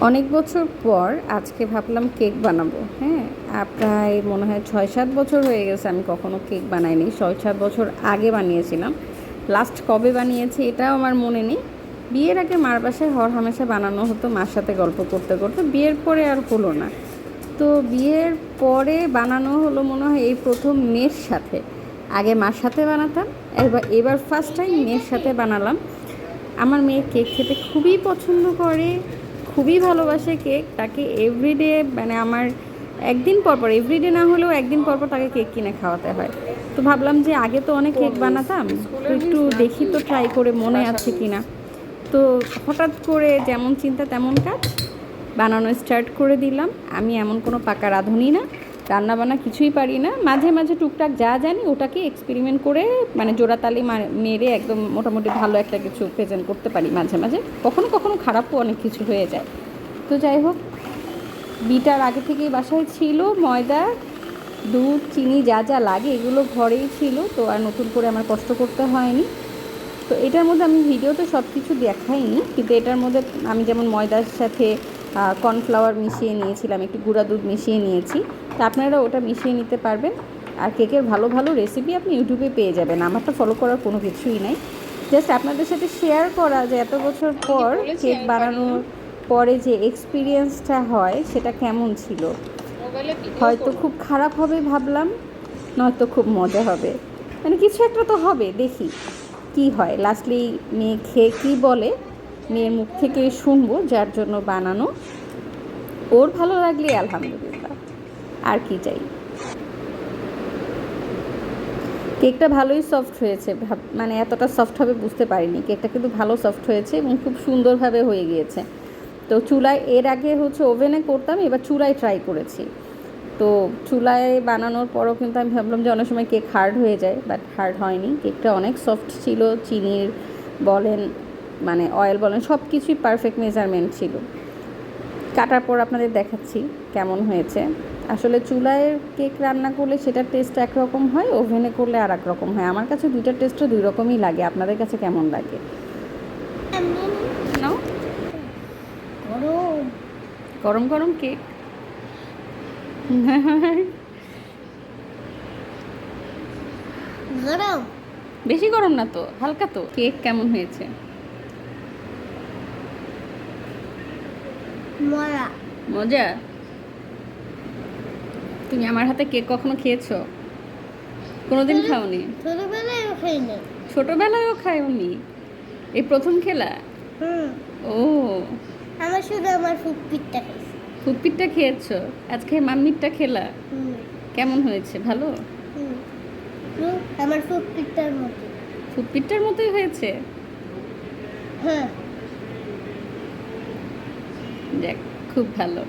অনেক বছর পর আজকে ভাবলাম কেক বানাবো। হ্যাঁ, প্রায় মনে হয় 6-7 বছর হয়ে গেছে আমি কখনো কেক বানাইনি। 6-7 বছর আগে বানিয়েছিলাম। লাস্ট কবে বানিয়েছি এটাও আমার মনে নেই। বিয়ের আগে মার বাসায় হরহামেশা বানানো হতো মার সাথে গল্প করতে করতে। বিয়ের পরে আর হলো না। তো বিয়ের পরে বানানো হলো মনে হয় এই প্রথম মেয়ের সাথে। আগে মার সাথে বানাতাম, এবার ফার্স্ট টাইম মেয়ের সাথে বানালাম। আমার মেয়ে কেক খেতে খুবই পছন্দ করে, খুবই ভালোবাসে কেক। তাকে এভরিডে মানে আমার একদিন পর পর, এভরিডে না হলেও একদিন পর পর তাকে কেক কিনে খাওয়াতে হয়। তো ভাবলাম যে আগে তো অনেক কেক বানাতাম, তো একটু দেখি তো ট্রাই করে মনে আছে কি না। তো হঠাৎ করে যেমন চিন্তা তেমন কাজ, বানানো স্টার্ট করে দিলাম। আমি এমন কোনো পাকা রাঁধুনি না, রান্নাবান্না কিছুই পারি না। মাঝে মাঝে টুকটাক যা জানি ওটাকে এক্সপেরিমেন্ট করে মানে জোড়াতালি মেরে একদম মোটামুটি ভালো একটা কিছু প্রেজেন্ট করতে পারি মাঝে মাঝে। কখনো কখনো খারাপও অনেক কিছু হয়ে যায়। তো যাই হোক, বিটার আগে থেকেই বাসায় ছিল, ময়দা, দুধ, চিনি যা যা লাগে এগুলো ঘরেই ছিল, তো আর নতুন করে আমার কষ্ট করতে হয়নি। তো এটার মধ্যে আমি ভিডিওতে সব কিছু দেখাইনি, কিন্তু এটার মধ্যে আমি যেমন ময়দার সাথে কর্নফ্লাওয়ার মিশিয়ে নিয়েছিলাম, একটু গুঁড়া দুধ মিশিয়ে নিয়েছি। তো আপনারা ওটা মিশিয়ে নিতে পারবেন। আর কেকের ভালো ভালো রেসিপি আপনি ইউটিউবে পেয়ে যাবেন, আমারটা ফলো করার কোনো কিছুই নাই। জাস্ট আপনাদের সাথে শেয়ার করা যে এত বছর পর কেক বানানোর পরে যে এক্সপিরিয়েন্সটা হয় সেটা কেমন ছিল। হয়তো খুব খারাপ হবে ভাবলাম, নয়তো খুব মজা হবে, মানে কিছু একটা তো হবে। দেখি কি হয়, লাস্টলি মেয়ে খেয়ে কী বলে মেয়ের মুখ থেকে শুনবো, যার জন্য বানানো। ওর ভালো লাগলে আলহামদুলিল্লাহ, আর কি চাই। কেকটা ভালোই সফট হয়েছে, মানে এতটা সফট হবে বুঝতে পারিনি। কেকটা কিন্তু ভালো সফট হয়েছে এবং খুব সুন্দরভাবে হয়ে গিয়েছে। তো চুলায়, এর আগে হচ্ছে ওভেনে করতাম, এবার চুলায় ট্রাই করেছি। তো চুলায় বানানোর পরও কিন্তু আমি ভাবলাম যে অনেক সময় কেক হার্ড হয়ে যায়, বাট হার্ড হয়নি। কেকটা অনেক সফট ছিল, চিনির বলেন মানে অয়েল বলেন সব কিছুই পারফেক্ট মেজারমেন্ট ছিল। কাটার পর আপনাদের দেখাচ্ছি কেমন হয়েছে। আসলে চুলায় কেক রান্না করলে সেটার টেস্ট একরকম হয়, ওভেনে করলে আর এক রকম হয়। আমার কাছে দুইটার টেস্টটা দুই রকমই লাগে। আপনাদের কাছে কেমন লাগে? গরম গরম কেক বেশি গরম না তো, হালকা। তো কেক কেমন হয়েছে? মজা। তুমি আমার হাতে কেক কখনো খেয়েছো? কোনোদিন খাওনি? ছোটবেলায়ও খাইনি। ছোটবেলায়ও খাওনি, এই প্রথম খেলা? ও, আমার শুধু আমার ফুটপিটটা খাইছি। ফুটপিটটা খেয়েছো, আজকে মাম্মিরটা খেলা। কেমন হয়েছে? ভালো? আমার ফুটপিটটার মতো। ফুটপিটটার মতোই হয়েছে। হ্যাঁ, দেখ, খুব ভালো।